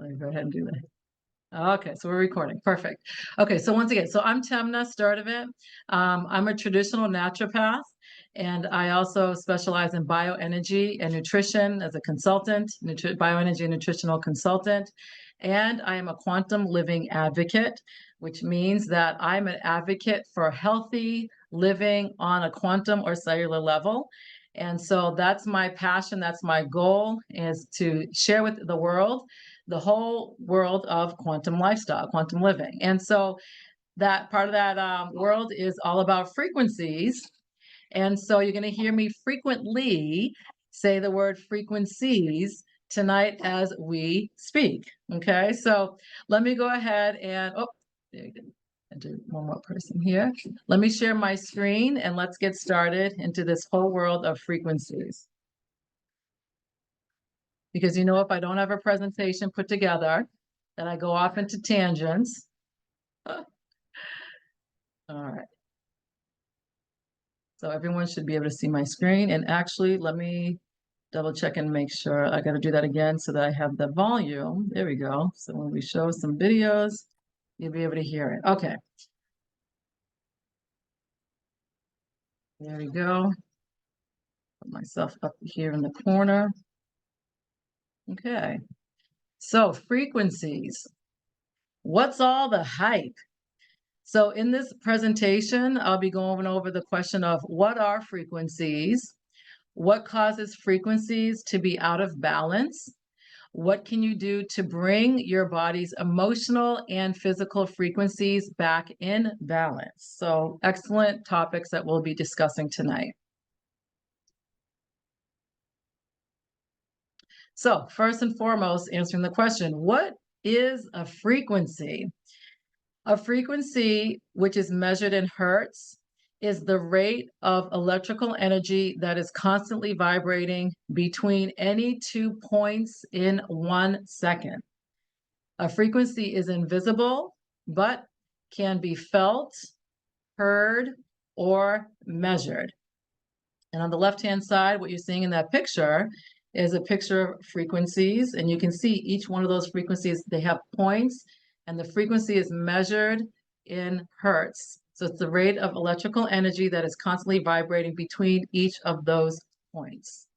Let me go ahead and do that. Okay, so we're recording. Perfect. Okay, so once again, so I'm Temna Sturdivant. I'm a traditional naturopath, and I also specialize in bioenergy and nutrition as a consultant, bioenergy and nutritional consultant. And I am a quantum living advocate, which means that I'm an advocate for healthy living on a quantum or cellular level. And so that's my passion, that's my goal, is to share with the world the whole world of quantum lifestyle, quantum living. And so that part of that world is all about frequencies. And so you're going to hear me frequently say the word frequencies tonight as we speak. Okay, so let me go ahead and, oh, there you go. I do one more person here. Let me share my screen and let's get started into this whole world of frequencies. Because if I don't have a presentation put together, then I go off into tangents. All right. So everyone should be able to see my screen. And actually, let me double check and make sure. I got to do that again so that I have the volume. There we go. So when we show some videos, you'll be able to hear it. Okay. There we go. Put myself up here in the corner. Okay. So frequencies. What's all the hype? So in this presentation, I'll be going over the question of what are frequencies? What causes frequencies to be out of balance? What can you do to bring your body's emotional and physical frequencies back in balance? So excellent topics that we'll be discussing tonight. So first and foremost, answering the question, what is a frequency? A frequency, which is measured in hertz, is the rate of electrical energy that is constantly vibrating between any 2 points in 1 second. A frequency is invisible, but can be felt, heard, or measured. And on the left-hand side, what you're seeing in that picture is a picture of frequencies, and you can see each one of those frequencies, they have points, and the frequency is measured in hertz. So it's the rate of electrical energy that is constantly vibrating between each of those points.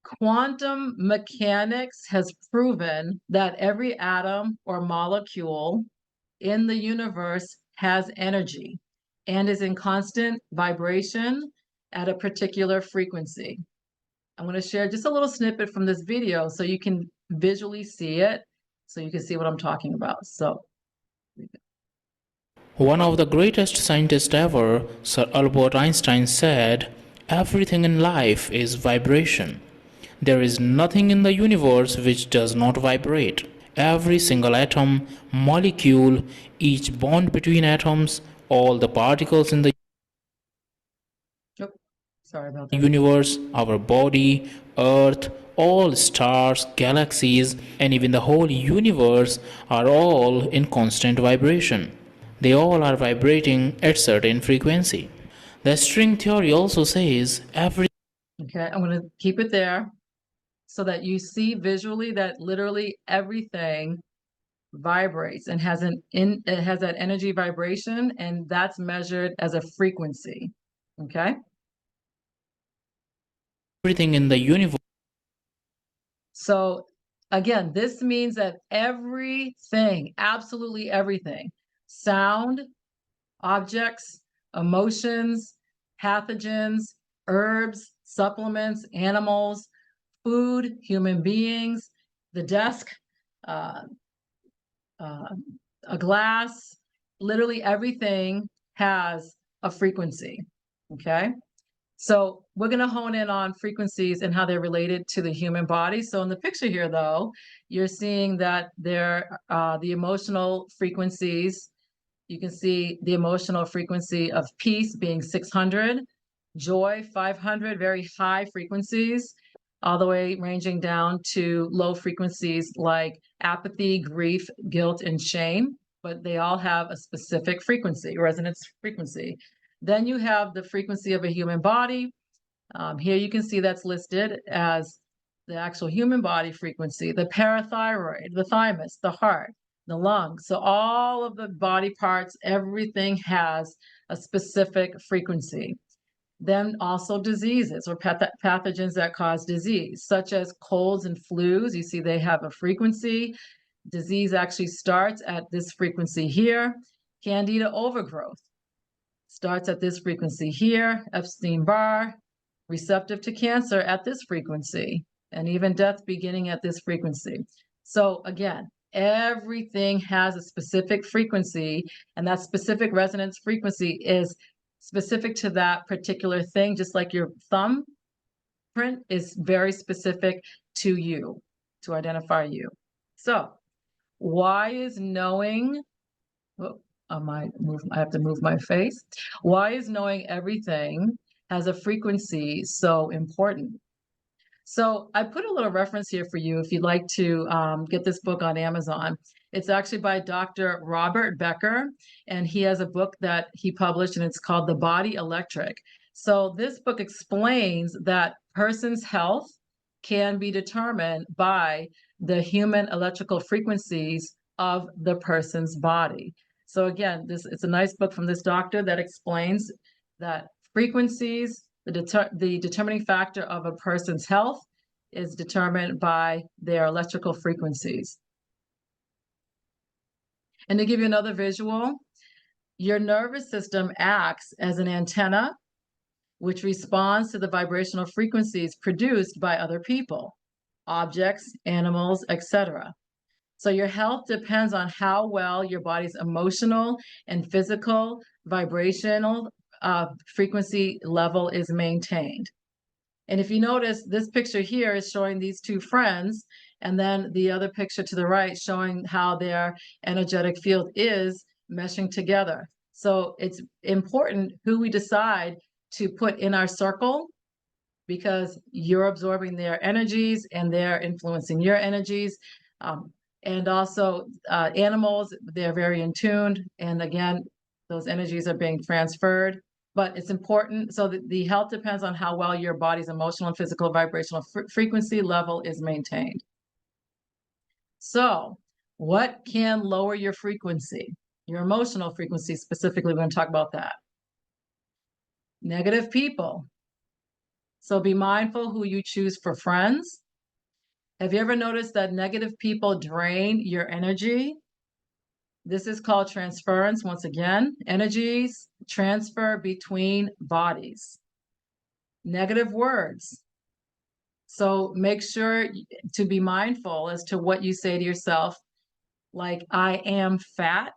Quantum mechanics has proven that every atom or molecule in the universe has energy and is in constant vibration at a particular frequency. I'm going to share just a little snippet from this video so you can visually see it, so you can see what I'm talking about. So, one of the greatest scientists ever, Sir Albert Einstein, said, "Everything in life is vibration. There is nothing in the universe which does not vibrate. Every single atom, molecule, each bond between atoms, all the particles in the sorry about that. universe, our body, Earth, all stars, galaxies, and even the whole universe are all in constant vibration. They all are vibrating at certain frequency. The string theory also says every Okay, I'm going to keep it there so that you see visually that literally everything vibrates and it has that energy vibration, and that's measured as a frequency. Okay. everything in the universe. So again, this means that everything, absolutely everything, sound, objects, emotions, pathogens, herbs, supplements, animals, food, human beings, the desk, a glass, literally everything has a frequency. Okay. So we're going to hone in on frequencies and how they're related to the human body. So in the picture here, though, you're seeing that they're the emotional frequencies. You can see the emotional frequency of peace being 600, joy 500, very high frequencies, all the way ranging down to low frequencies like apathy, grief, guilt, and shame. But they all have a specific frequency, resonance frequency. Then you have the frequency of a human body. Here you can see that's listed as the actual human body frequency, the parathyroid, the thymus, the heart, the lungs. So all of the body parts, everything has a specific frequency. Then also diseases or pathogens that cause disease, such as colds and flus. You see they have a frequency. Disease actually starts at this frequency here. Candida overgrowth starts at this frequency here. Epstein-Barr, receptive to cancer at this frequency, and even death beginning at this frequency. So again, everything has a specific frequency, and that specific resonance frequency is specific to that particular thing, just like your thumbprint is very specific to you, to identify you. So why is knowing, oh, I have to move my face. Why is knowing everything has a frequency so important? So I put a little reference here for you if you'd like to get this book on Amazon. It's actually by Dr. Robert Becker, and he has a book that he published, and it's called The Body Electric. So this book explains that person's health can be determined by the human electrical frequencies of the person's body. So again, it's a nice book from this doctor that explains that frequencies, the determining factor of a person's health is determined by their electrical frequencies. And to give you another visual, your nervous system acts as an antenna which responds to the vibrational frequencies produced by other people, objects, animals, etc. So your health depends on how well your body's emotional and physical vibrational frequency level is maintained. And if you notice, this picture here is showing these two friends, and then the other picture to the right showing how their energetic field is meshing together. So it's important who we decide to put in our circle, because you're absorbing their energies and they're influencing your energies. And also animals, they're very in tune. And again, those energies are being transferred. But it's important, so that the health depends on how well your body's emotional and physical vibrational frequency level is maintained. So what can lower your frequency? Your emotional frequency specifically, we're going to talk about that. Negative people. So be mindful who you choose for friends. Have you ever noticed that negative people drain your energy? This is called transference. Once again, energies transfer between bodies. Negative words. So make sure to be mindful as to what you say to yourself, like, I am fat.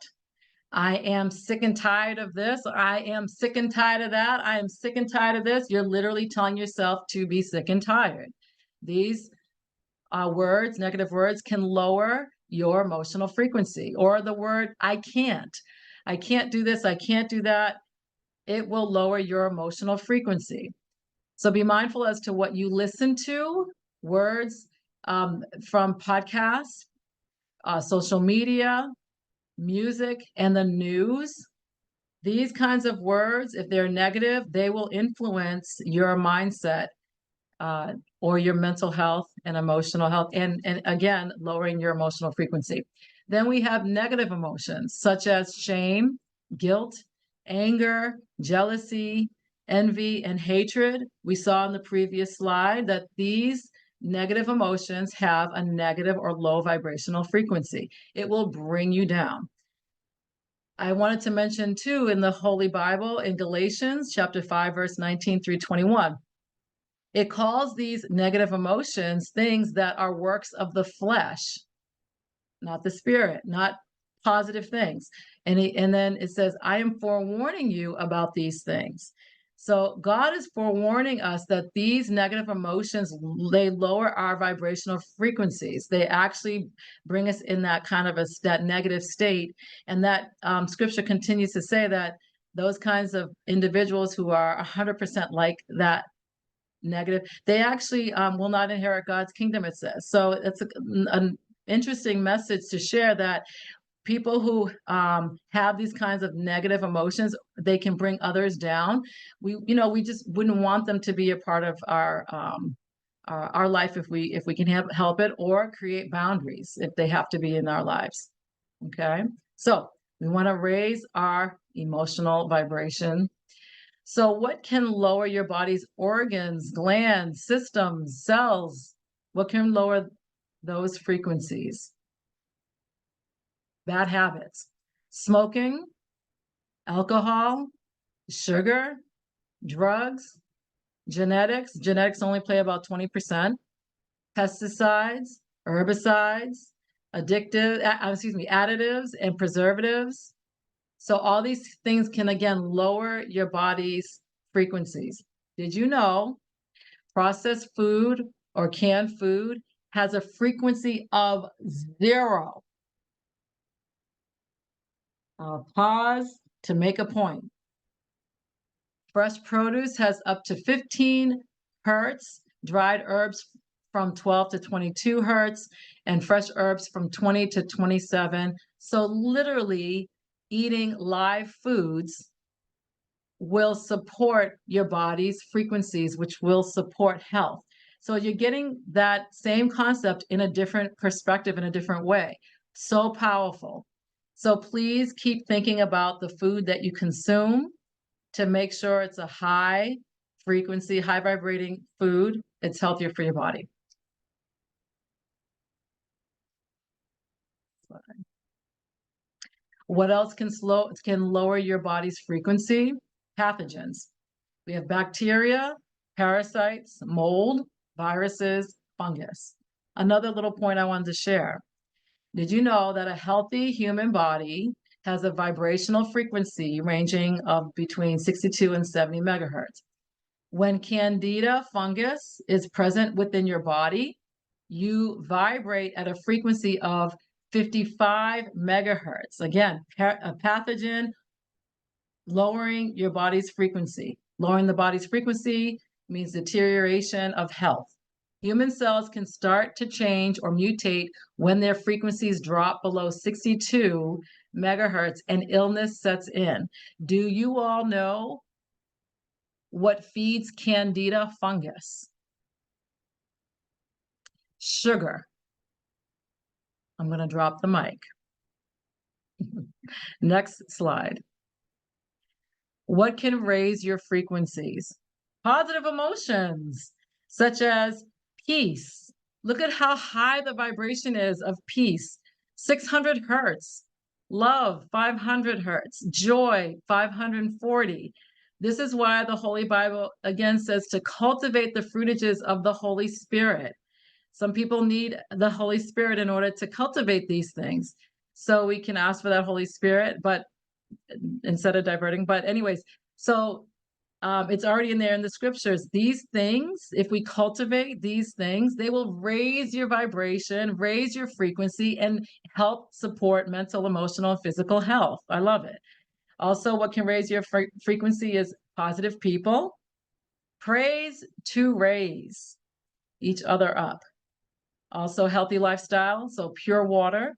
I am sick and tired of this. I am sick and tired of that. I am sick and tired of this. You're literally telling yourself to be sick and tired. These words, negative words, can lower your emotional frequency. Or the word, I can't do this, I can't do that. It will lower your emotional frequency. So be mindful as to what you listen to, words from podcasts, social media, music, and the news. These kinds of words, if they're negative, they will influence your mindset or your mental health and emotional health, and again, lowering your emotional frequency. Then we have negative emotions such as shame, guilt, anger, jealousy, envy, and hatred. We saw in the previous slide that these negative emotions have a negative or low vibrational frequency. It will bring you down. I wanted to mention too, in the Holy Bible, in Galatians chapter 5, verse 19 through 21, it calls these negative emotions things that are works of the flesh, not the spirit, not positive things. And then it says, I am forewarning you about these things. So God is forewarning us that these negative emotions, they lower our vibrational frequencies. They actually bring us in that kind of that negative state. And that scripture continues to say that those kinds of individuals who are 100% like that negative, they actually will not inherit God's kingdom, it says. So it's an interesting message to share, that people who have these kinds of negative emotions, they can bring others down. We just wouldn't want them to be a part of our life if we can help it, or create boundaries if they have to be in our lives. Okay, so we want to raise our emotional vibration. So what can lower your body's organs, glands, systems, cells? What can lower those frequencies? Bad habits: smoking, alcohol, sugar, drugs, genetics. Genetics only play about 20%. Pesticides, herbicides, additives and preservatives. So all these things can, again, lower your body's frequencies. Did you know processed food or canned food has a frequency of 0? I'll pause to make a point. Fresh produce has up to 15 hertz, dried herbs from 12 to 22 hertz, and fresh herbs from 20 to 27. So literally eating live foods will support your body's frequencies, which will support health. So you're getting that same concept in a different perspective, in a different way. So powerful. So please keep thinking about the food that you consume to make sure it's a high frequency, high vibrating food. It's healthier for your body. What else can lower your body's frequency? Pathogens. We have bacteria, parasites, mold, viruses, fungus. Another little point I wanted to share. Did you know that a healthy human body has a vibrational frequency ranging of between 62 and 70 megahertz? When Candida fungus is present within your body, you vibrate at a frequency of 55 megahertz. Again, a pathogen lowering your body's frequency. Lowering the body's frequency means deterioration of health. Human cells can start to change or mutate when their frequencies drop below 62 megahertz and illness sets in. Do you all know what feeds Candida fungus? Sugar. I'm going to drop the mic. Next slide. What can raise your frequencies? Positive emotions, such as peace. Look at how high the vibration is of peace. 600 hertz. Love, 500 hertz. Joy, 540. This is why the Holy Bible, again, says to cultivate the fruitages of the Holy Spirit. Some people need the Holy Spirit in order to cultivate these things. So we can ask for that Holy Spirit, but instead of diverting. But anyways, so it's already in there in the scriptures. These things, if we cultivate these things, they will raise your vibration, raise your frequency, and help support mental, emotional, and physical health. I love it. Also, what can raise your frequency is positive people. Praise to raise each other up. Also, healthy lifestyle, so pure water,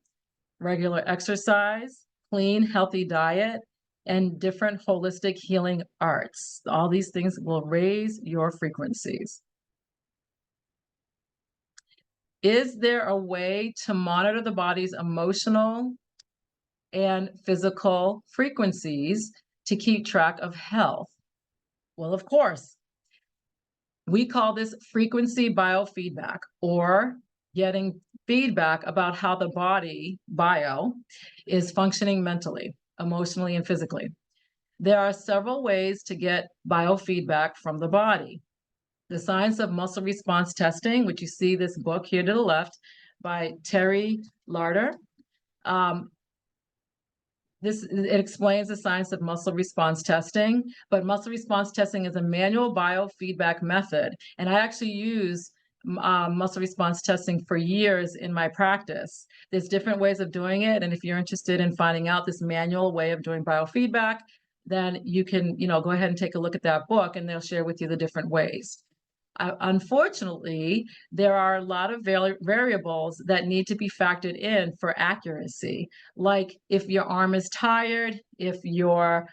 regular exercise, clean, healthy diet, and different holistic healing arts. All these things will raise your frequencies. Is there a way to monitor the body's emotional and physical frequencies to keep track of health? Well, of course. We call this frequency biofeedback, or getting feedback about how the body, bio, is functioning mentally, emotionally, and physically. There are several ways to get biofeedback from the body. The Science of Muscle Response Testing, which you see this book here to the left by Terry Larder. It explains the science of muscle response testing, but muscle response testing is a manual biofeedback method. And I actually use muscle response testing for years in my practice. There's different ways of doing it. And if you're interested in finding out this manual way of doing biofeedback, then you can, go ahead and take a look at that book, and they'll share with you the different ways. Unfortunately, there are a lot of variables that need to be factored in for accuracy, like if your arm is tired, if you're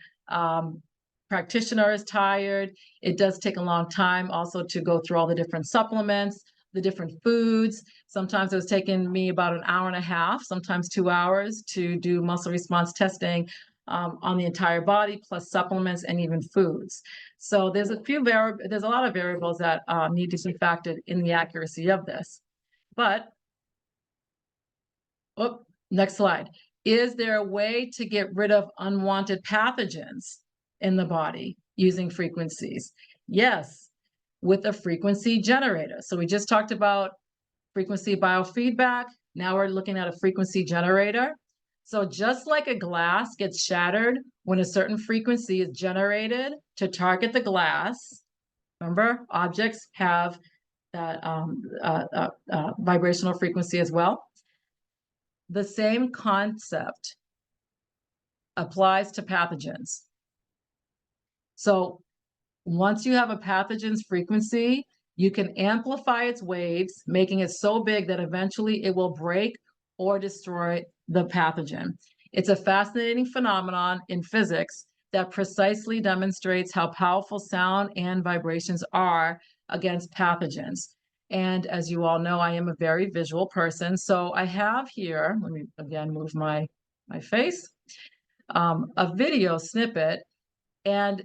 practitioner is tired. It does take a long time also to go through all the different supplements, the different foods. Sometimes it was taking me about an hour and a half, sometimes 2 hours to do muscle response testing on the entire body, plus supplements and even foods. So there's a lot of variables that need to be factored in the accuracy of this. But, next slide. Is there a way to get rid of unwanted pathogens in the body using frequencies? Yes, with a frequency generator. So we just talked about frequency biofeedback. Now we're looking at a frequency generator. So just like a glass gets shattered when a certain frequency is generated to target the glass, remember, objects have that vibrational frequency as well. The same concept applies to pathogens. So once you have a pathogen's frequency, you can amplify its waves, making it so big that eventually it will break or destroy the pathogen. It's a fascinating phenomenon in physics that precisely demonstrates how powerful sound and vibrations are against pathogens. And as you all know, I am a very visual person. So I have here, let me again move my face, a video snippet. And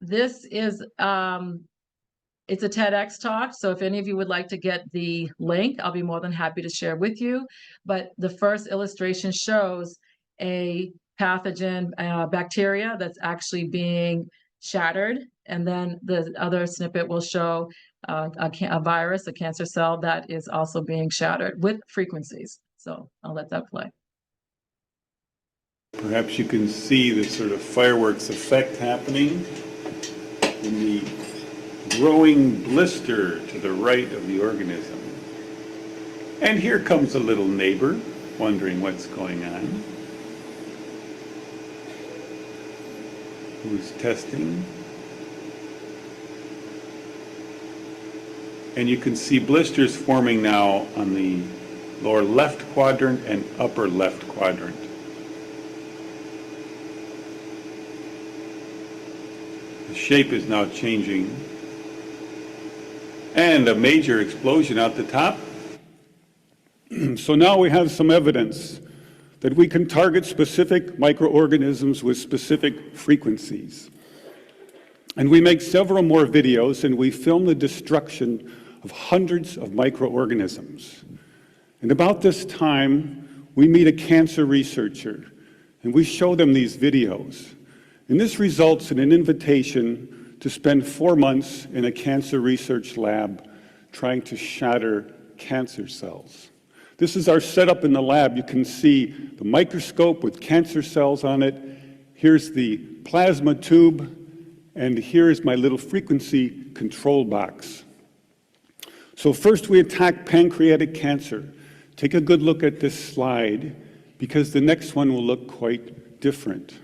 this is it's a TEDx talk, so if any of you would like to get the link, I'll be more than happy to share with you. But the first illustration shows a pathogen bacteria that's actually being shattered, and then the other snippet will show a virus, a cancer cell that is also being shattered with frequencies. So I'll let that play. Perhaps you can see the sort of fireworks effect happening in the growing blister to the right of the organism. And here comes a little neighbor wondering what's going on, who's testing. And you can see blisters forming now on the lower left quadrant and upper left quadrant. The shape is now changing. And a major explosion out the top. So now we have some evidence that we can target specific microorganisms with specific frequencies. And we make several more videos, and we film the destruction of hundreds of microorganisms. And about this time, we meet a cancer researcher, and we show them these videos. And this results in an invitation to spend 4 months in a cancer research lab trying to shatter cancer cells. This is our setup in the lab. You can see the microscope with cancer cells on it. Here's the plasma tube, and here is my little frequency control box. So first we attack pancreatic cancer. Take a good look at this slide, because the next one will look quite different.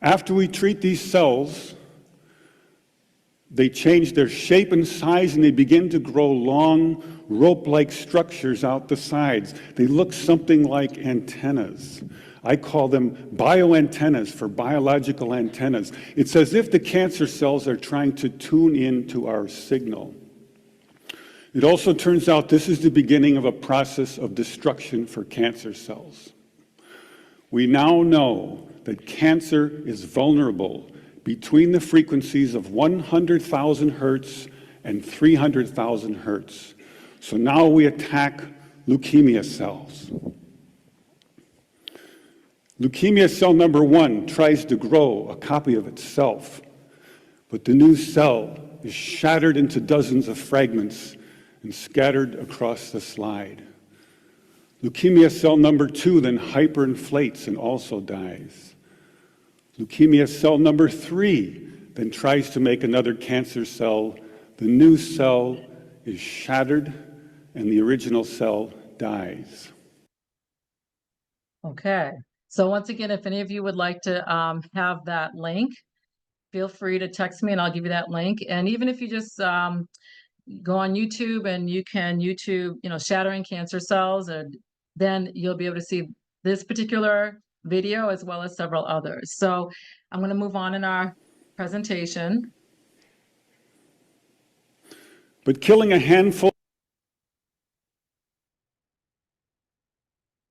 After we treat these cells, they change their shape and size, and they begin to grow long, rope-like structures out the sides. They look something like antennas. I call them bioantennas, for biological antennas. It's as if the cancer cells are trying to tune in to our signal. It also turns out this is the beginning of a process of destruction for cancer cells. We now know that cancer is vulnerable between the frequencies of 100,000 hertz and 300,000 hertz. So now we attack leukemia cells. Leukemia cell number 1 tries to grow a copy of itself, but the new cell is shattered into dozens of fragments and scattered across the slide. Leukemia cell number 2 then hyperinflates and also dies. Leukemia cell number 3 then tries to make another cancer cell. The new cell is shattered and the original cell dies. Okay, so once again, if any of you would like to have that link, feel free to text me and I'll give you that link. And even if you just go on YouTube and you can YouTube, shattering cancer cells, and then you'll be able to see this particular video as well as several others. So I'm going to move on in our presentation. But killing a handful.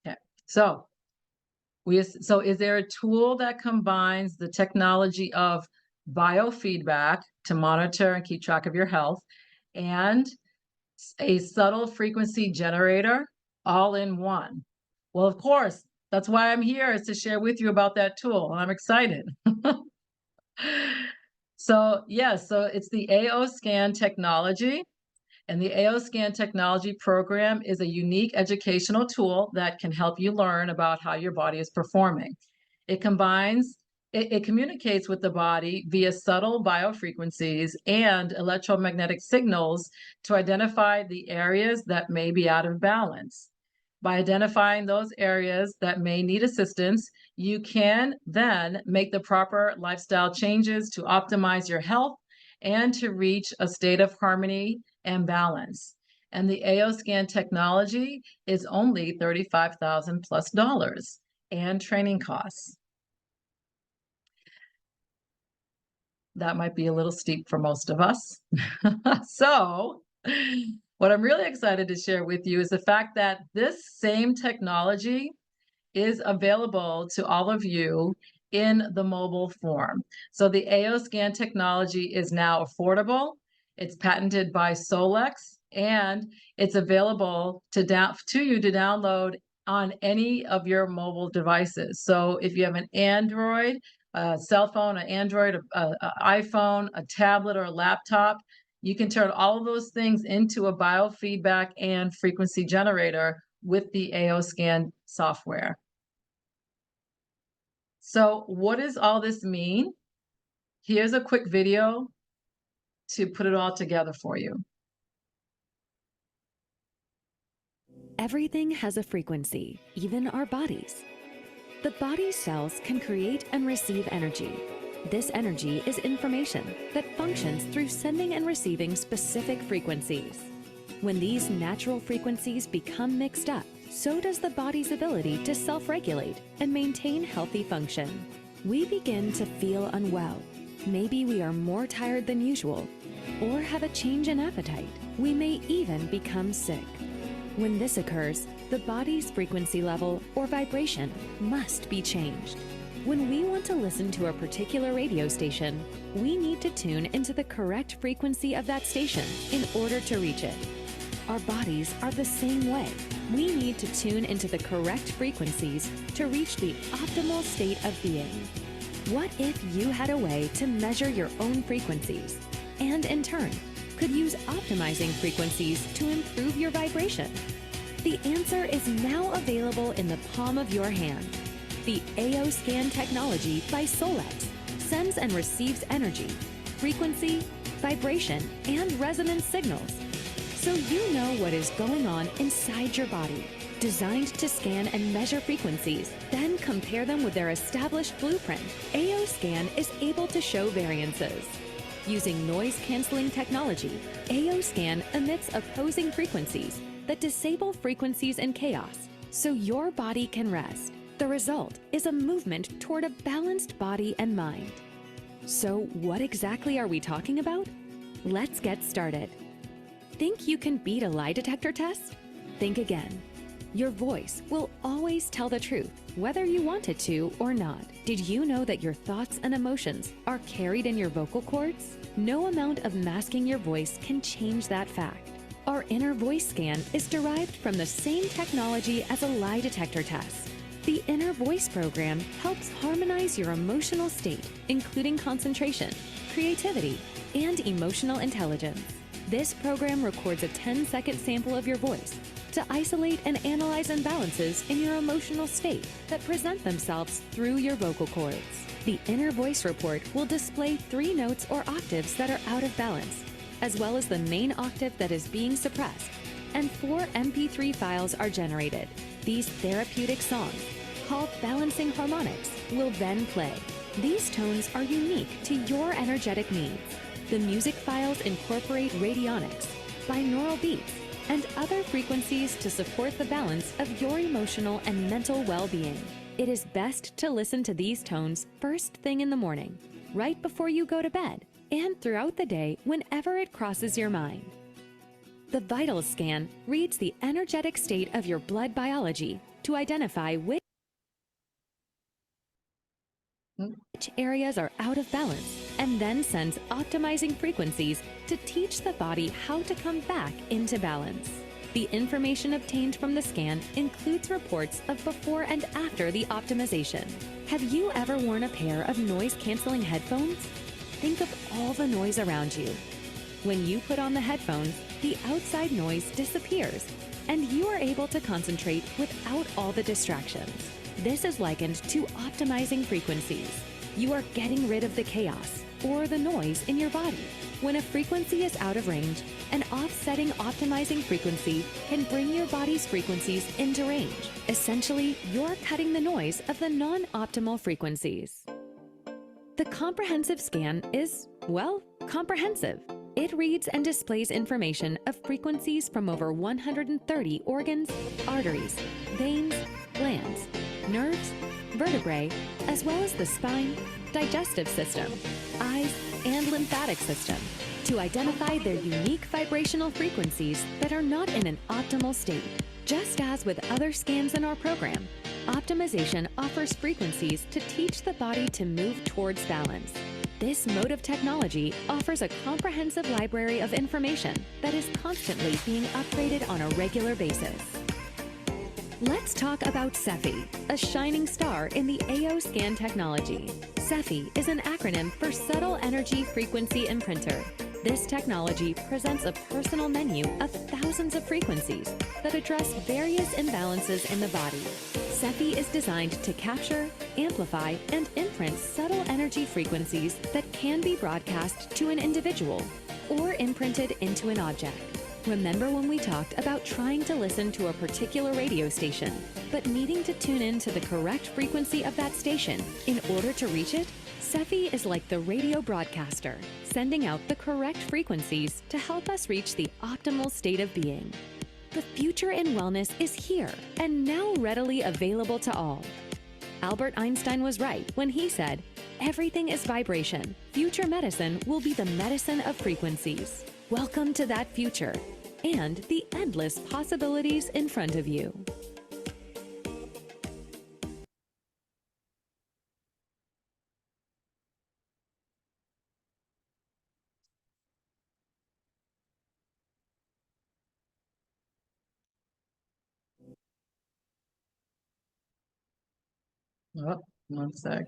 Okay, so is there a tool that combines the technology of biofeedback to monitor and keep track of your health and a subtle frequency generator all in one? Well, of course, that's why I'm here, is to share with you about that tool, and I'm excited. So it's the AO Scan technology. And the AO Scan technology program is a unique educational tool that can help you learn about how your body is performing. It communicates with the body via subtle biofrequencies and electromagnetic signals to identify the areas that may be out of balance. By identifying those areas that may need assistance, you can then make the proper lifestyle changes to optimize your health and to reach a state of harmony and balance. And the AO Scan technology is only $35,000 plus and training costs. That might be a little steep for most of us. So what I'm really excited to share with you is the fact that this same technology is available to all of you in the mobile form. So the AO Scan technology is now affordable. It's patented by Solex, and it's available to you to download on any of your mobile devices. So if you have an Android, a cell phone, an Android, an iPhone, a tablet, or a laptop, you can turn all of those things into a biofeedback and frequency generator with the AO Scan software. So what does all this mean? Here's a quick video to put it all together for you. Everything has a frequency, even our bodies. The body's cells can create and receive energy. This energy is information that functions through sending and receiving specific frequencies. When these natural frequencies become mixed up, so does the body's ability to self-regulate and maintain healthy function. We begin to feel unwell. Maybe we are more tired than usual, or have a change in appetite. We may even become sick. When this occurs, the body's frequency level or vibration must be changed. When we want to listen to a particular radio station, we need to tune into the correct frequency of that station in order to reach it. Our bodies are the same way. We need to tune into the correct frequencies to reach the optimal state of being. What if you had a way to measure your own frequencies and, in turn, could use optimizing frequencies to improve your vibration? The answer is now available in the palm of your hand. The AO Scan technology by Solex sends and receives energy, frequency, vibration, and resonance signals, so you know what is going on inside your body. Designed to scan and measure frequencies, then compare them with their established blueprint, AO Scan is able to show variances. Using noise-canceling technology, AO Scan emits opposing frequencies that disable frequencies in chaos, so your body can rest. The result is a movement toward a balanced body and mind. So what exactly are we talking about? Let's get started. Think you can beat a lie detector test? Think again. Your voice will always tell the truth, whether you want it to or not. Did you know that your thoughts and emotions are carried in your vocal cords? No amount of masking your voice can change that fact. Our inner voice scan is derived from the same technology as a lie detector test. The Inner Voice program helps harmonize your emotional state, including concentration, creativity, and emotional intelligence. This program records a 10-second sample of your voice to isolate and analyze imbalances in your emotional state that present themselves through your vocal cords. The Inner Voice report will display 3 notes or octaves that are out of balance, as well as the main octave that is being suppressed, and 4 MP3 files are generated. These therapeutic songs, called balancing harmonics, will then play. These tones are unique to your energetic needs. The music files incorporate radionics, binaural beats, and other frequencies to support the balance of your emotional and mental well-being. It is best to listen to these tones first thing in the morning, right before you go to bed, and throughout the day whenever it crosses your mind. The Vitals scan reads the energetic state of your blood biology to identify which areas are out of balance, and then sends optimizing frequencies to teach the body how to come back into balance. The information obtained from the scan includes reports of before and after the optimization. Have you ever worn a pair of noise-canceling headphones? Think of all the noise around you. When you put on the headphones, the outside noise disappears, and you are able to concentrate without all the distractions. This is likened to optimizing frequencies. You are getting rid of the chaos or the noise in your body. When a frequency is out of range, an offsetting optimizing frequency can bring your body's frequencies into range. Essentially, you're cutting the noise of the non-optimal frequencies. The comprehensive scan is, well, comprehensive. It reads and displays information of frequencies from over 130 organs, arteries, veins, glands, nerves, vertebrae, as well as the spine, digestive system, eyes, and lymphatic system, to identify their unique vibrational frequencies that are not in an optimal state. Just as with other scans in our program, optimization offers frequencies to teach the body to move towards balance. This mode of technology offers a comprehensive library of information that is constantly being upgraded on a regular basis. Let's talk about Cephi, a shining star in the AO scan technology. Cephi is an acronym for Subtle Energy Frequency Imprinter. This technology presents a personal menu of thousands of frequencies that address various imbalances in the body. Cephi is designed to capture, amplify, and imprint subtle energy frequencies that can be broadcast to an individual or imprinted into an object. Remember when we talked about trying to listen to a particular radio station, but needing to tune in to the correct frequency of that station in order to reach it? Cephi is like the radio broadcaster, sending out the correct frequencies to help us reach the optimal state of being. The future in wellness is here and now readily available to all. Albert Einstein was right when he said, "Everything is vibration. Future medicine will be the medicine of frequencies." Welcome to that future and the endless possibilities in front of you. Oh, one sec.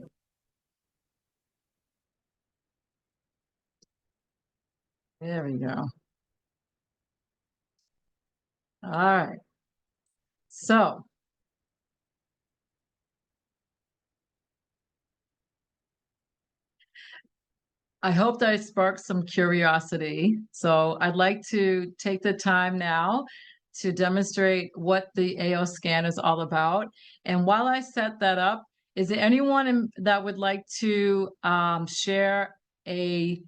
There we go. All right. So I hope that I sparked some curiosity. So I'd like to take the time now to demonstrate what the AO scan is all about. And while I set that up, is there anyone that would like to share a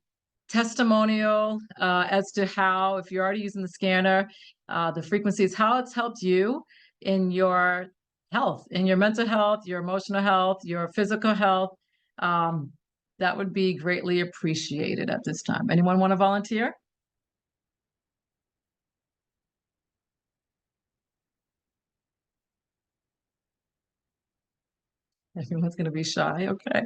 testimonial as to how, if you're already using the scanner, the frequencies, how it's helped you in your health, in your mental health, your emotional health, your physical health? That would be greatly appreciated at this time. Anyone want to volunteer? Everyone's going to be shy. Okay.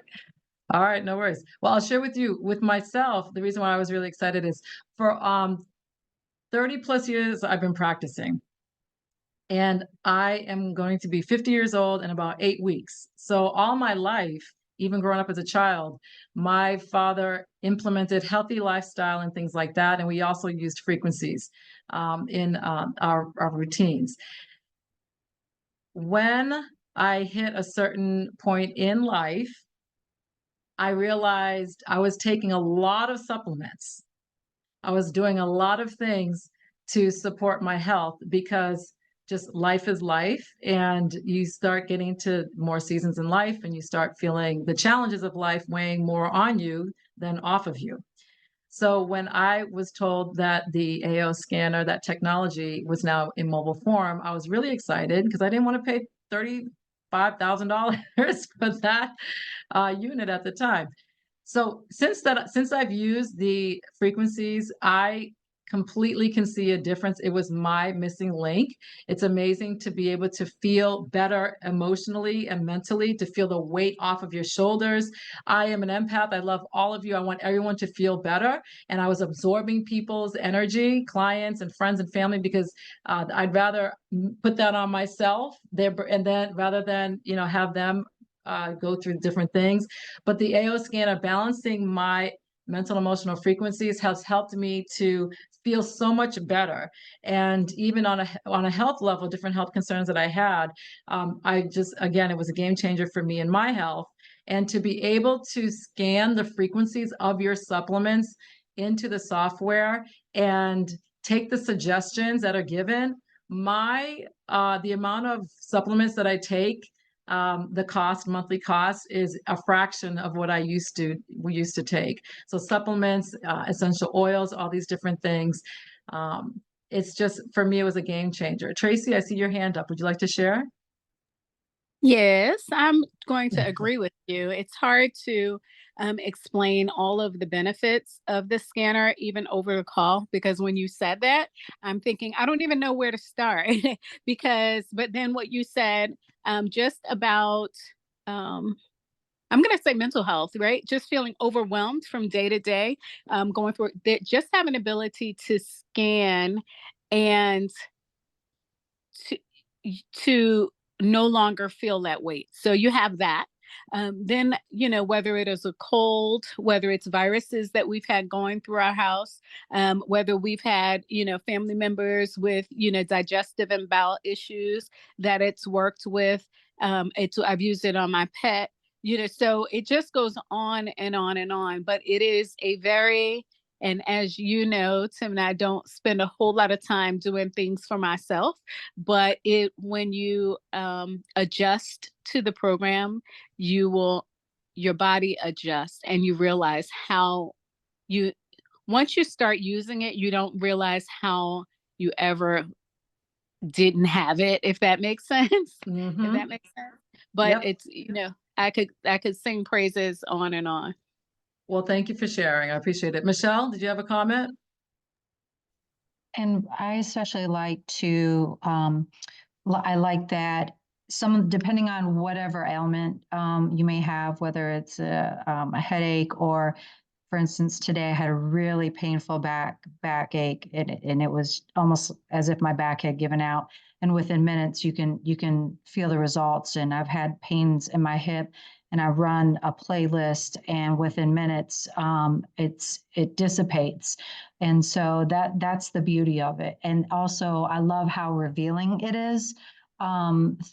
All right, no worries. Well, I'll share with you, with myself, the reason why I was really excited is for 30 plus years I've been practicing. And I am going to be 50 years old in about 8 weeks. So all my life, even growing up as a child, my father implemented healthy lifestyle and things like that. And we also used frequencies in our routines. When I hit a certain point in life, I realized I was taking a lot of supplements. I was doing a lot of things to support my health because just life is life, and you start getting to more seasons in life and you start feeling the challenges of life weighing more on you than off of you. So when I was told that the AO scanner, that technology was now in mobile form, I was really excited because I didn't want to pay $5,000 for that unit at the time. So since I've used the frequencies, I completely can see a difference. It was my missing link. It's amazing to be able to feel better emotionally and mentally, to feel the weight off of your shoulders. I am an empath. I love all of you. I want everyone to feel better. And I was absorbing people's energy, clients and friends and family, because I'd rather put that on myself there, and then rather than, have them go through different things. But the AO scanner balancing my mental emotional frequencies has helped me to feel so much better. And even on a health level, different health concerns that I had, again, it was a game changer for me in my health. And to be able to scan the frequencies of your supplements into the software and take the suggestions that are given, the amount of supplements that I take, the monthly cost is a fraction of what we used to take. So supplements, essential oils, all these different things. It's just, for me, it was a game changer. Tracy, I see your hand up. Would you like to share? Yes, I'm going to agree with you. It's hard to explain all of the benefits of the scanner, even over the call, because when you said that, I'm thinking, I don't even know where to start. But then what you said, just about, I'm going to say mental health, right? Just feeling overwhelmed from day to day, going through that, just have an ability to scan and to no longer feel that weight. So you have that. Then, whether it is a cold, whether it's viruses that we've had going through our house, whether we've had, family members with, digestive and bowel issues that it's worked with. I've used it on my pet, so it just goes on and on and on. But it is and as you know, Tim and I don't spend a whole lot of time doing things for myself, but when you adjust to the program, your body adjusts, and you realize once you start using it, you don't realize how you ever didn't have it, if that makes sense. Mm-hmm. If that makes sense. But Yep. it's, I could sing praises on and on. Well, thank you for sharing. I appreciate it. Michelle, did you have a comment? And I especially like I like that depending on whatever ailment you may have, whether it's a headache, or for instance, today I had a really painful backache, and it was almost as if my back had given out. And within minutes, you can feel the results. And I've had pains in my hip, and I run a playlist, and within minutes, it dissipates. And so that's the beauty of it. And also, I love how revealing it is.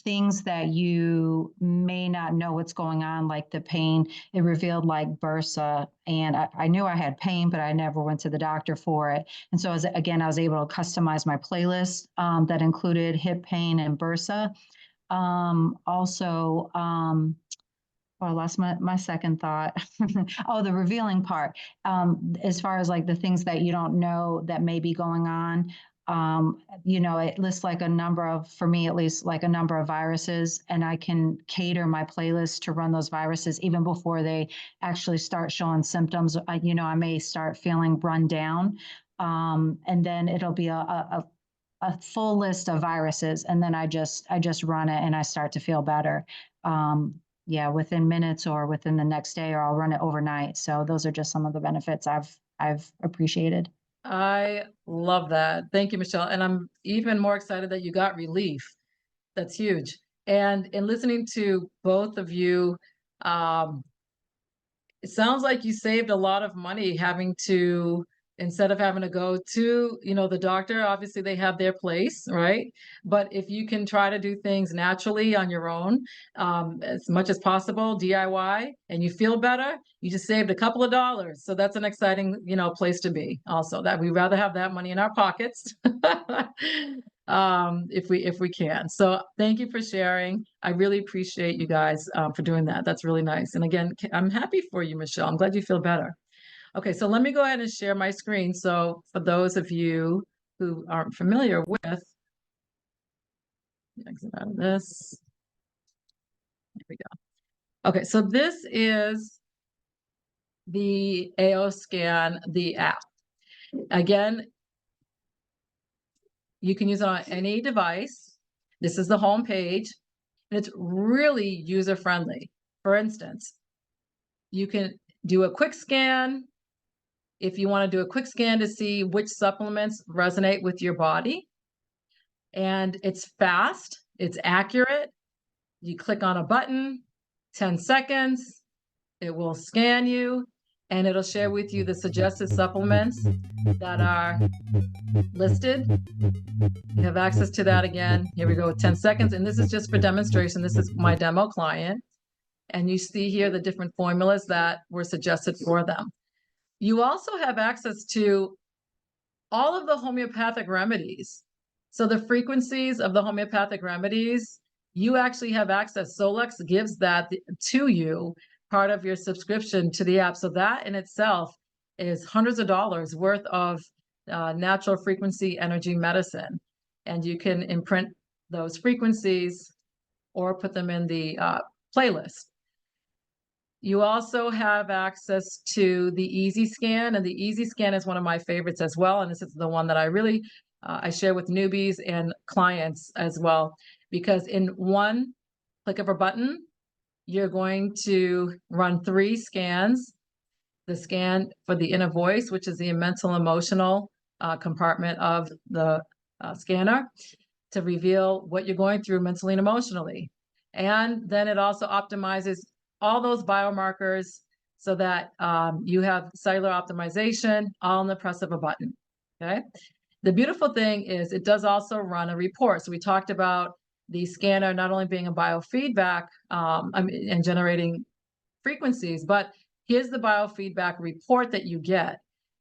Things that you may not know what's going on, like the pain. It revealed like bursa, and I knew I had pain, but I never went to the doctor for it. And so I was able to customize my playlist that included hip pain and bursa. Also, I lost my second thought. Oh, the revealing part. As far as like the things that you don't know that may be going on, it lists like for me at least, like a number of viruses, and I can cater my playlist to run those viruses even before they actually start showing symptoms. I may start feeling run down, and then it'll be a full list of viruses, and then I just run it, and I start to feel better. Within minutes or within the next day, or I'll run it overnight. So those are just some of the benefits I've appreciated. I love that. Thank you, Michelle. And I'm even more excited that you got relief. That's huge. And in listening to both of you, it sounds like you saved a lot of money instead of having to go to, the doctor. Obviously they have their place, right? But if you can try to do things naturally on your own, as much as possible, DIY, and you feel better, you just saved a couple of dollars. So that's an exciting, place to be also, that we'd rather have that money in our pockets. If we can. So thank you for sharing. I really appreciate you guys for doing that. That's really nice. And again, I'm happy for you, Michelle. I'm glad you feel better. Okay, so let me go ahead and share my screen. So for those of you who aren't familiar with, exit out of this. Here we go. Okay, so this is the AO Scan, the app. Again, you can use it on any device. This is the home page, and it's really user-friendly. For instance, you can do a quick scan. If you want to do a quick scan to see which supplements resonate with your body, and it's fast, it's accurate. You click on a button, 10 seconds, it will scan you, and it'll share with you the suggested supplements that are listed. You have access to that again. Here we go, 10 seconds, and this is just for demonstration. This is my demo client, and you see here the different formulas that were suggested for them. You also have access to all of the homeopathic remedies. So the frequencies of the homeopathic remedies, you actually have access. Solex gives that to you, part of your subscription to the app. So that in itself is hundreds of dollars worth of natural frequency energy medicine. And you can imprint those frequencies or put them in the playlist. You also have access to the Easy Scan, and the Easy Scan is one of my favorites as well. And this is the one that I really I share with newbies and clients as well, because in one click of a button, you're going to run 3 scans. The scan for the inner voice, which is the mental emotional compartment of the scanner, to reveal what you're going through mentally and emotionally. And then it also optimizes all those biomarkers so that you have cellular optimization all in the press of a button, okay? The beautiful thing is it does also run a report. So we talked about the scanner not only being a biofeedback and generating frequencies, but here's the biofeedback report that you get.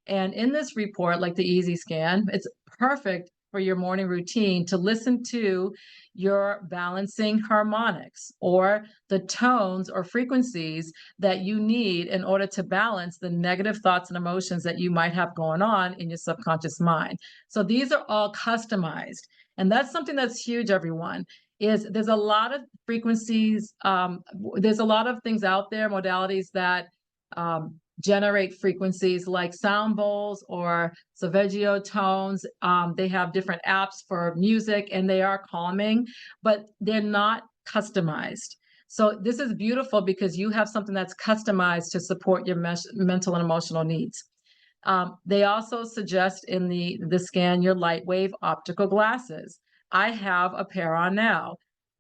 And in this report, like the Easy Scan, it's perfect for your morning routine to listen to your balancing harmonics or the tones or frequencies that you need in order to balance the negative thoughts and emotions that you might have going on in your subconscious mind. So these are all customized. And that's something that's huge, everyone, is there's a lot of frequencies, there's a lot of things out there, modalities that generate frequencies like sound bowls or solfeggio tones. They have different apps for music and they are calming, but they're not customized. So this is beautiful because you have something that's customized to support your mental and emotional needs. They also suggest in the scan your light wave optical glasses. I have a pair on now.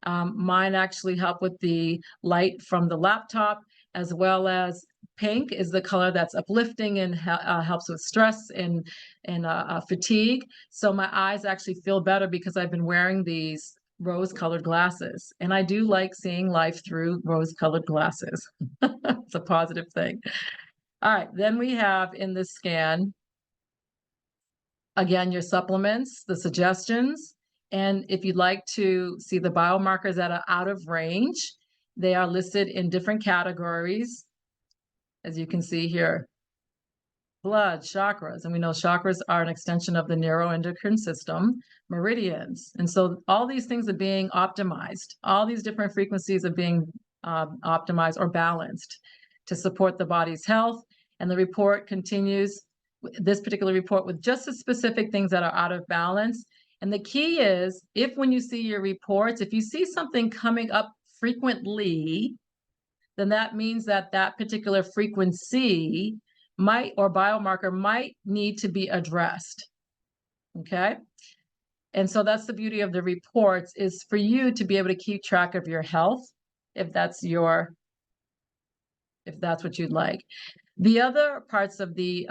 Mine actually help with the light from the laptop, as well as pink is the color that's uplifting and helps with stress and fatigue. So my eyes actually feel better because I've been wearing these rose-colored glasses. And I do like seeing life through rose-colored glasses. It's a positive thing. All right, then we have in the scan, again, your supplements, the suggestions, and if you'd like to see the biomarkers that are out of range, they are listed in different categories. As you can see here, blood, chakras, and we know chakras are an extension of the neuroendocrine system, meridians. And so all these things are being optimized. All these different frequencies are being optimized or balanced to support the body's health. And the report continues, this particular report, with just the specific things that are out of balance. And the key is, if when you see your reports, if you see something coming up frequently, then that means that that particular frequency might, or biomarker might need to be addressed, okay? And so that's the beauty of the reports, is for you to be able to keep track of your health, if that's what you'd like. The other parts of the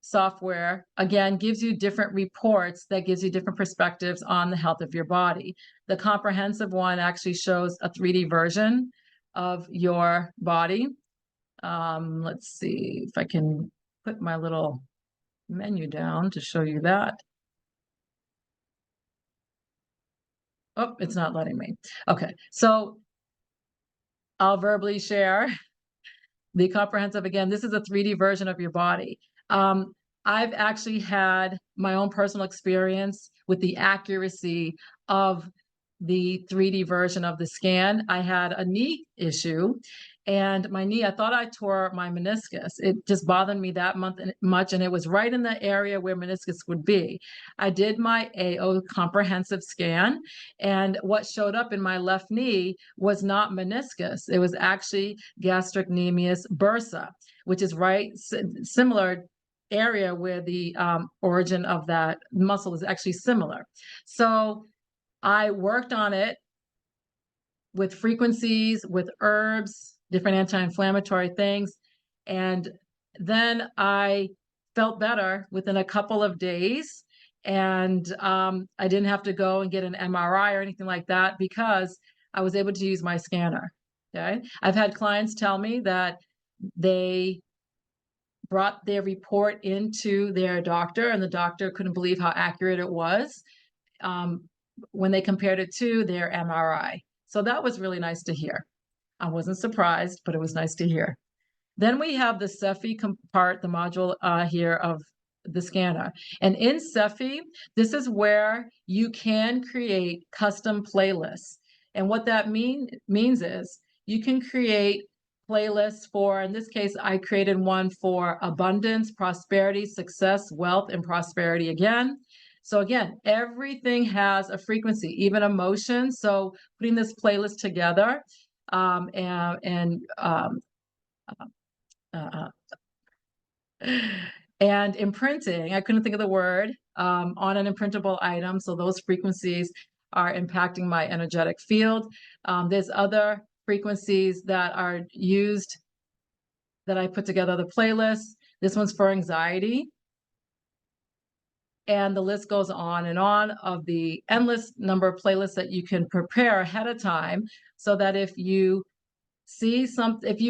software, again, gives you different reports that gives you different perspectives on the health of your body. The comprehensive one actually shows a 3D version of your body. Let's see if I can put my little menu down to show you that. Oh, it's not letting me. Okay, so I'll verbally share the comprehensive. Again, this is a 3D version of your body. I've actually had my own personal experience with the accuracy of the 3D version of the scan. I had a knee issue, and my knee, I thought I tore my meniscus. It just bothered me that much, and it was right in the area where meniscus would be. I did my AO comprehensive scan, and what showed up in my left knee was not meniscus. It was actually gastrocnemius bursa, which is right similar area where the origin of that muscle is actually similar. So I worked on it with frequencies, with herbs, different anti-inflammatory things. And then I felt better within a couple of days. And I didn't have to go and get an MRI or anything like that because I was able to use my scanner. Okay. I've had clients tell me that they brought their report into their doctor and the doctor couldn't believe how accurate it was when they compared it to their MRI. So that was really nice to hear. I wasn't surprised, but it was nice to hear. Then we have the Cephi part, the module here of the scanner. And in Cephi, this is where you can create custom playlists. And what that means is you can create playlists for, in this case, I created one for abundance, prosperity, success, wealth, and prosperity again. So again, everything has a frequency, even emotion. So putting this playlist together and imprinting, I couldn't think of the word, on an imprintable item. So those frequencies are impacting my energetic field. There's other frequencies that are used that I put together the playlist. This one's for anxiety. And the list goes on and on of the endless number of playlists that you can prepare ahead of time so that if you see something, if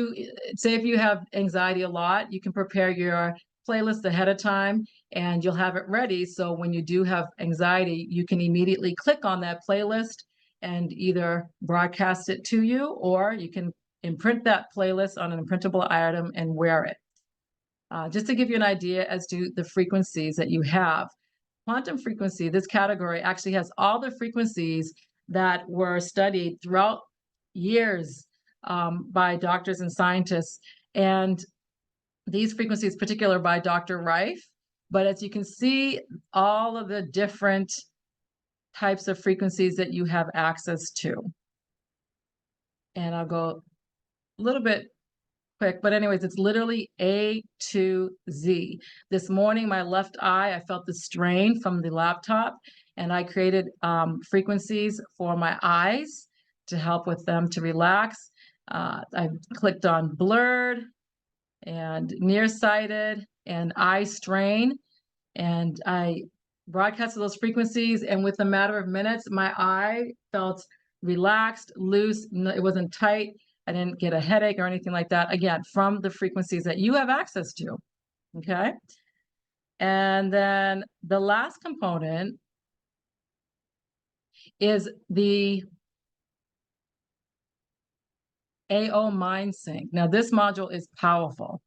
you have anxiety a lot, you can prepare your playlist ahead of time and you'll have it ready. So when you do have anxiety, you can immediately click on that playlist and either broadcast it to you, or you can imprint that playlist on an imprintable item and wear it. Just to give you an idea as to the frequencies that you have. Quantum frequency, this category actually has all the frequencies that were studied throughout years by doctors and scientists. And these frequencies, particular by Dr. Rife. But as you can see, all of the different types of frequencies that you have access to. And I'll go a little bit quick, but anyways, it's literally A to Z. This morning, my left eye, I felt the strain from the laptop, and I created frequencies for my eyes to help with them to relax. I clicked on blurred and nearsighted and eye strain, and I broadcasted those frequencies, and with a matter of minutes, my eye felt relaxed, loose, it wasn't tight. I didn't get a headache or anything like that, again, from the frequencies that you have access to, okay? And then the last component is the AO Mind Sync. Now, this module is powerful.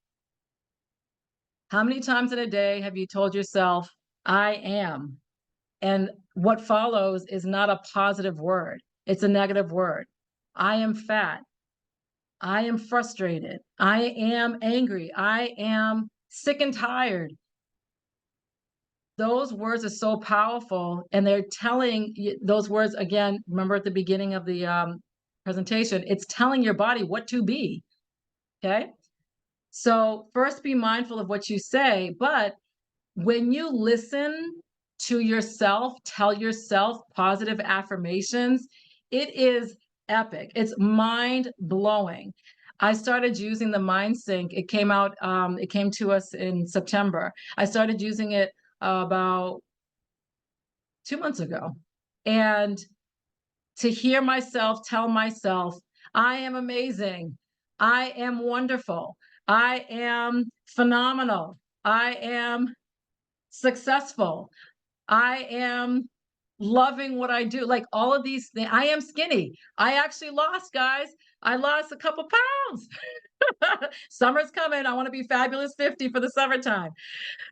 How many times in a day have you told yourself, I am? And what follows is not a positive word. It's a negative word. I am fat. I am frustrated. I am angry. I am sick and tired. Those words are so powerful, and they're telling you, those words, again, remember at the beginning of the presentation, it's telling your body what to be, okay? So first be mindful of what you say, but when you listen to yourself, tell yourself positive affirmations, it is epic. It's mind-blowing. I started using the Mind Sync. It came out, it came to us in September. I started using it about 2 months ago. And to hear myself tell myself, I am amazing. I am wonderful. I am phenomenal. I am successful. I am loving what I do. Like all of these things. I am skinny. I actually lost, guys. I lost a couple pounds. Summer's coming. I want to be fabulous 50 for the summertime.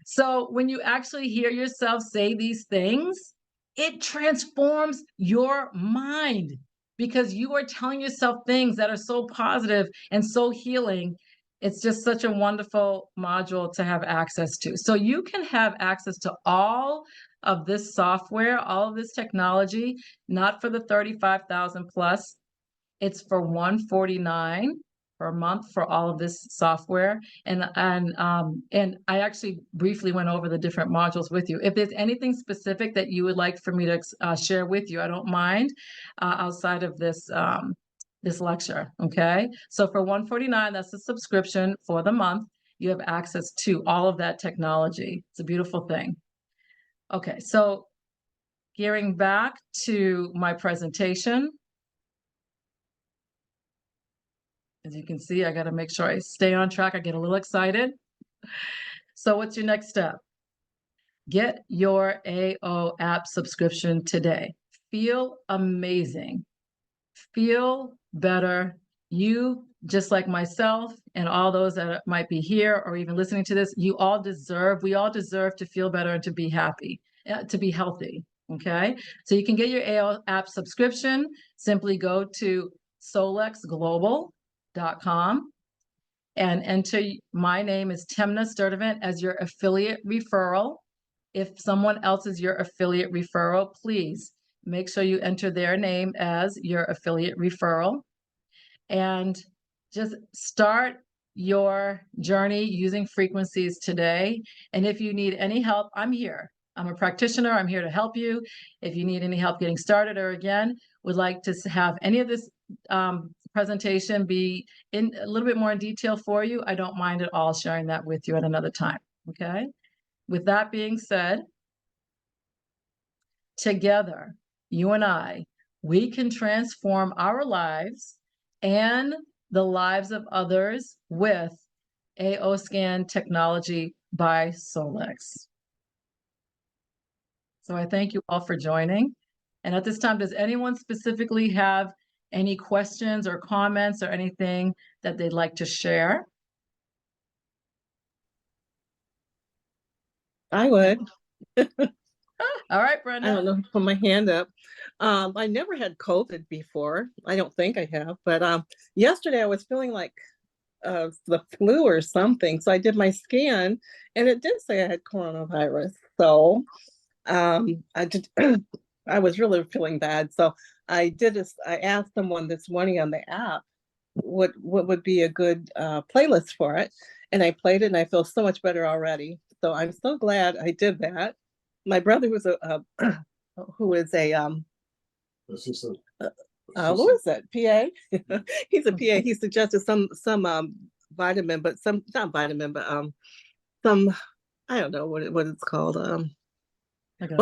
So when you actually hear yourself say these things, it transforms your mind because you are telling yourself things that are so positive and so healing. It's just such a wonderful module to have access to. So you can have access to all of this software, all of this technology, not for the 35,000 plus. It's for $149 per month for all of this software. And I actually briefly went over the different modules with you. If there's anything specific that you would like for me to share with you, I don't mind outside of this lecture. Okay. So for $149, that's the subscription for the month. You have access to all of that technology. It's a beautiful thing. Okay. So gearing back to my presentation. As you can see, I got to make sure I stay on track. I get a little excited. So what's your next step? Get your AO app subscription today. Feel amazing. Feel better. You, just like myself and all those that might be here or even listening to this, we all deserve to feel better and to be happy, to be healthy. Okay. So you can get your AO app subscription. Simply go to solexglobal.com and enter my name is Temna Sturdivant as your affiliate referral. If someone else is your affiliate referral, please make sure you enter their name as your affiliate referral and just start your journey using frequencies today. And if you need any help, I'm here. I'm a practitioner. I'm here to help you. If you need any help getting started or again, would like to have any of this presentation be in a little bit more in detail for you, I don't mind at all sharing that with you at another time. Okay. With that being said, together, you and I, we can transform our lives and the lives of others with AO Scan technology by Solex. So I thank you all for joining. And at this time, does anyone specifically have any questions or comments or anything that they'd like to share? I would. All right, Brenda. I don't know, put my hand up. I never had COVID before. I don't think I have, but yesterday I was feeling like the flu or something. So I did my scan and it did say I had coronavirus. So I did, I was really feeling bad. So I asked someone this morning on the app, what would be a good playlist for it. And I played it and I feel so much better already. So I'm so glad I did that. My brother was who is a assistant. what is that? PA? He's a PA. He suggested some vitamin, but not vitamin, but some, I don't know what it's called. Well,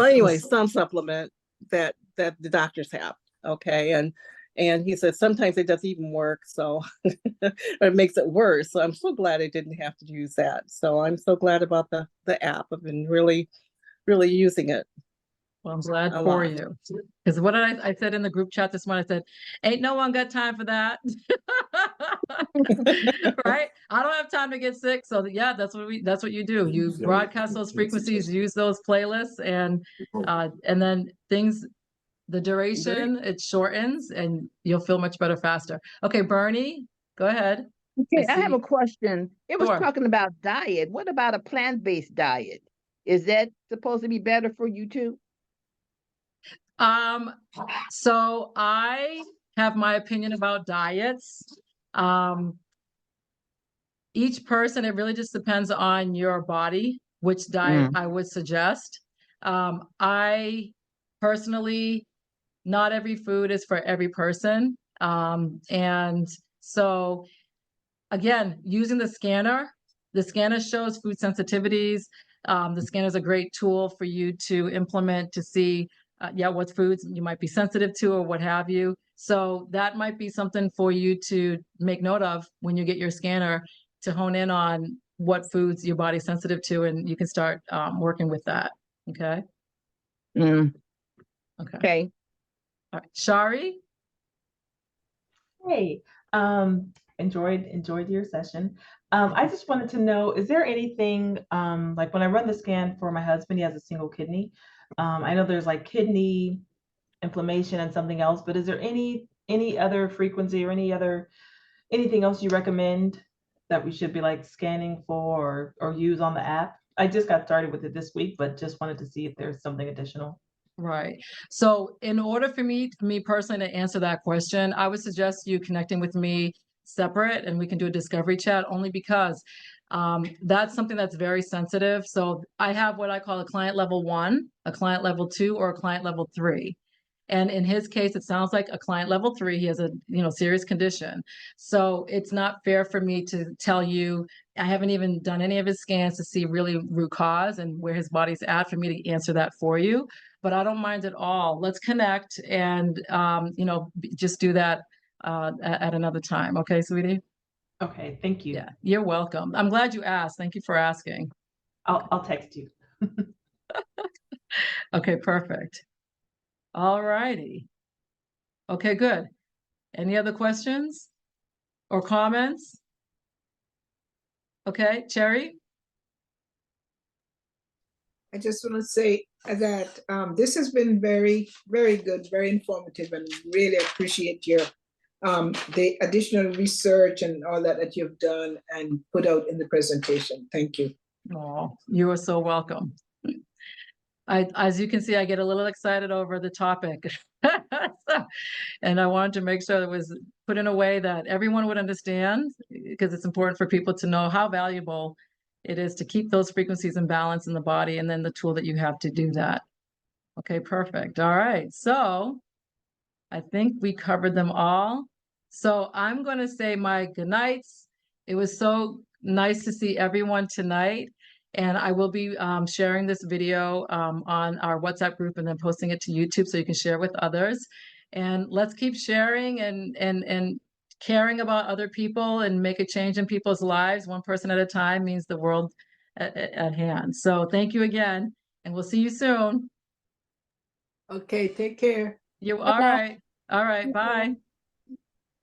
anyway, some supplement that the doctors have. Okay, and he said sometimes it doesn't even work, so it makes it worse. So I'm so glad I didn't have to use that. So I'm so glad about the app. I've been really using it. Well, I'm glad for you. Because what I said in the group chat this morning, I said, ain't no one got time for that. Right? I don't have time to get sick. So yeah, that's what you do. You broadcast those frequencies, use those playlists, and then the duration, it shortens and you'll feel much better faster. Okay, Bernie, go ahead. Okay, I have a question. It was Sure. talking about diet. What about a plant-based diet? Is that supposed to be better for you too? So I have my opinion about diets. Each person, it really just depends on your body, which diet I would suggest. I personally, not every food is for every person. And so again, using the scanner shows food sensitivities. The scanner is a great tool for you to implement to see what foods you might be sensitive to or what have you. So that might be something for you to make note of when you get your scanner to hone in on what foods your body's sensitive to, and you can start working with that. Okay. Okay. All right. Shari? Hey, enjoyed your session. I just wanted to know, is there anything, like when I run the scan for my husband, he has a single kidney. I know there's like kidney inflammation and something else, but is there any other frequency or anything else you recommend that we should be like scanning for or use on the app? I just got started with it this week, but just wanted to see if there's something additional. Right. So in order for me personally to answer that question, I would suggest you connecting with me separate and we can do a discovery chat only because that's something that's very sensitive. So I have what I call a client level 1, a client level 2, or a client level 3. And in his case, it sounds like a client level 3. He has a serious condition. So it's not fair for me to tell you. I haven't even done any of his scans to see really root cause and where his body's at for me to answer that for you. But I don't mind at all. Let's connect and just do that at another time. Okay, sweetie? Okay, thank you. Yeah, you're welcome. I'm glad you asked. Thank you for asking. I'll text you. Okay, perfect. All righty. Okay, good. Any other questions or comments? Okay, Cherry? I just want to say that this has been very, very good, very informative, and really appreciate your the additional research and all that you've done and put out in the presentation. Thank you. Oh, you are so welcome. As you can see, I get a little excited over the topic. And I wanted to make sure it was put in a way that everyone would understand, because it's important for people to know how valuable it is to keep those frequencies in balance in the body, and then the tool that you have to do that. Okay, perfect. All right. So I think we covered them all. So I'm going to say my good nights. It was so nice to see everyone tonight. And I will be sharing this video on our WhatsApp group and then posting it to YouTube so you can share with others. And let's keep sharing and caring about other people and make a change in people's lives. One person at a time means the world at hand. So thank you again, and we'll see you soon. Okay, take care. You all right? All right, bye.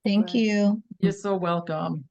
Thank Bye. you. You're so welcome.